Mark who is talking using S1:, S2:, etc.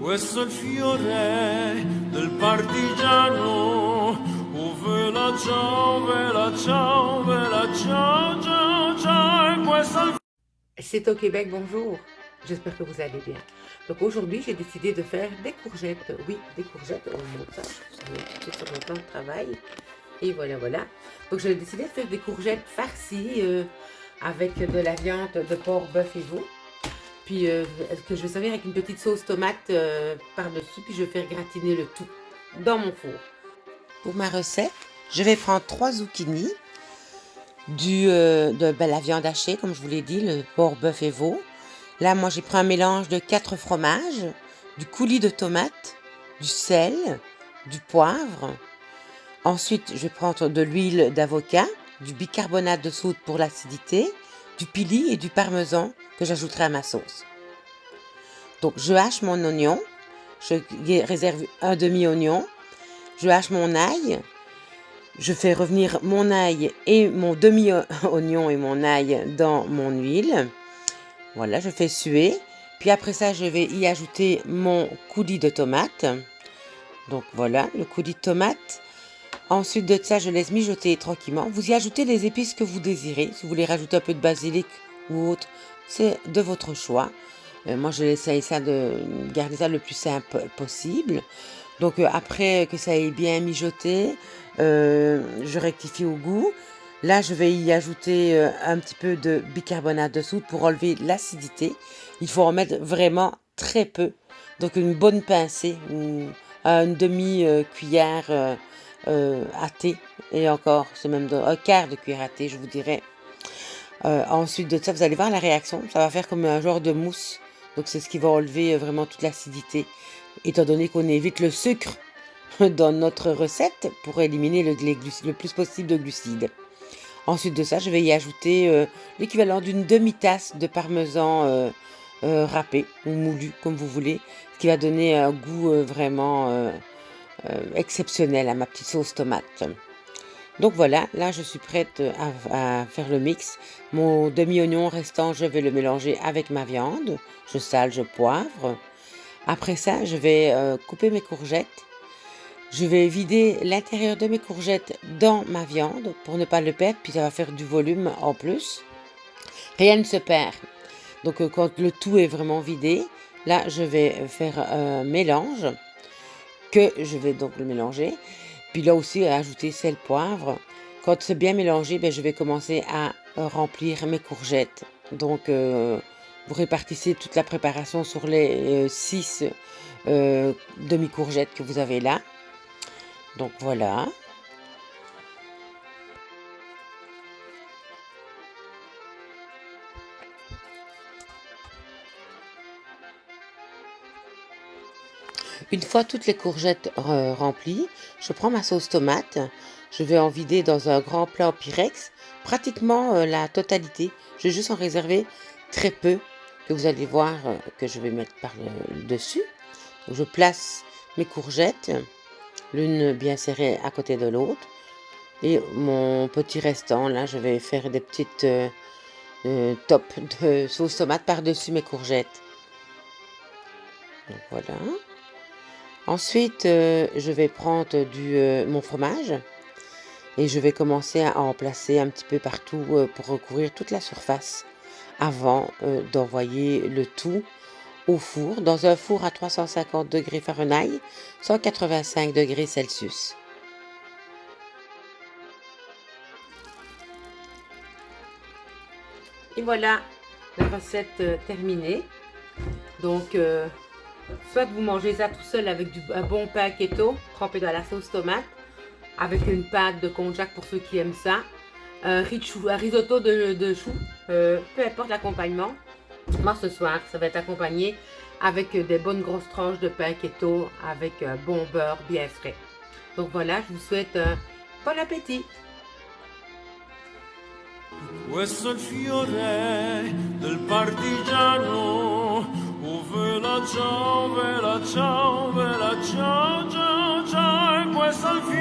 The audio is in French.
S1: Questo è il fiore del partigiano. Oh, vela ciao, vela ciao, vela ciao, ciao, ciao. E questo è il...
S2: C'est au Québec, bonjour. J'espère que vous allez bien. Donc aujourd'hui, j'ai décidé de faire des courgettes. Oui, des courgettes. On monte ça sur mon plan de travail. Et voilà, voilà. Donc j'ai décidé de faire des courgettes farcies avec de la viande de porc, bœuf et veau. Puis que je vais servir avec une petite sauce tomate par-dessus. Puis je vais faire gratiner le tout dans mon four. Pour ma recette, je vais prendre 3 zucchini, la viande hachée, comme je vous l'ai dit, le porc, bœuf et veau. Là, moi, j'ai pris un mélange de 4 fromages, du coulis de tomate, du sel, du poivre. Ensuite, je vais prendre de l'huile d'avocat, du bicarbonate de soude pour l'acidité, du pili et du parmesan que j'ajouterai à ma sauce. Donc, je hache mon oignon, je réserve un demi-oignon, je hache mon ail, je fais revenir mon ail et mon demi-oignon et mon ail dans mon huile. Voilà, je fais suer. Puis après ça, je vais y ajouter mon coulis de tomate. Donc voilà, le coulis de tomate. Ensuite de ça, je laisse mijoter tranquillement. Vous y ajoutez les épices que vous désirez. Si vous voulez rajouter un peu de basilic ou autre, c'est de votre choix. Moi, je essaye ça de garder ça le plus simple possible. Donc après que ça ait bien mijoté, je rectifie au goût. Là, je vais y ajouter un petit peu de bicarbonate de soude pour enlever l'acidité. Il faut en mettre vraiment très peu. Donc une bonne pincée, une demi-cuillère à thé. Et encore, c'est même un quart de cuillère à thé, je vous dirais. Ensuite de ça, vous allez voir la réaction. Ça va faire comme un genre de mousse. Donc c'est ce qui va enlever vraiment toute l'acidité. Étant donné qu'on évite le sucre dans notre recette pour éliminer le plus possible de glucides. Ensuite de ça, je vais y ajouter l'équivalent d'une demi-tasse de parmesan râpé ou moulu, comme vous voulez, ce qui va donner un goût vraiment exceptionnel à ma petite sauce tomate. Donc voilà, là je suis prête à faire le mix. Mon demi-oignon restant, je vais le mélanger avec ma viande. Je sale, je poivre. Après ça, je vais couper mes courgettes. Je vais vider l'intérieur de mes courgettes dans ma viande pour ne pas le perdre, puis ça va faire du volume en plus. Rien ne se perd. Donc quand le tout est vraiment vidé, là je vais faire un mélange que je vais donc le mélanger. Puis là aussi ajouter sel, poivre. Quand c'est bien mélangé, je vais commencer à remplir mes courgettes. Donc vous répartissez toute la préparation sur les 6 demi-courgettes que vous avez là. Donc voilà. Une fois toutes les courgettes remplies, je prends ma sauce tomate. Je vais en vider dans un grand plat en Pyrex, pratiquement la totalité. Je vais juste en réserver très peu, que vous allez voir que je vais mettre par le dessus. Donc, je place mes courgettes, l'une bien serrée à côté de l'autre. Et mon petit restant, là, je vais faire des petites tops de sauce tomate par-dessus mes courgettes. Donc voilà. Ensuite, je vais prendre mon fromage et je vais commencer à en placer un petit peu partout pour recouvrir toute la surface avant d'envoyer le tout au four, dans un four à 350 degrés Fahrenheit, 185 degrés Celsius. Et voilà la recette terminée. Donc, soit vous mangez ça tout seul avec un bon pain keto, trempé dans la sauce tomate, avec une pâte de konjac pour ceux qui aiment ça, un risotto de choux, peu importe l'accompagnement. Moi ce soir, ça va être accompagné avec des bonnes grosses tranches de pain keto avec un bon beurre bien frais. Donc voilà, je vous souhaite un bon appétit.
S1: Questo è il fiore del partigiano. Oh, vela ciao, vela ciao, vela ciao, ciao, ciao. E questo è il fiore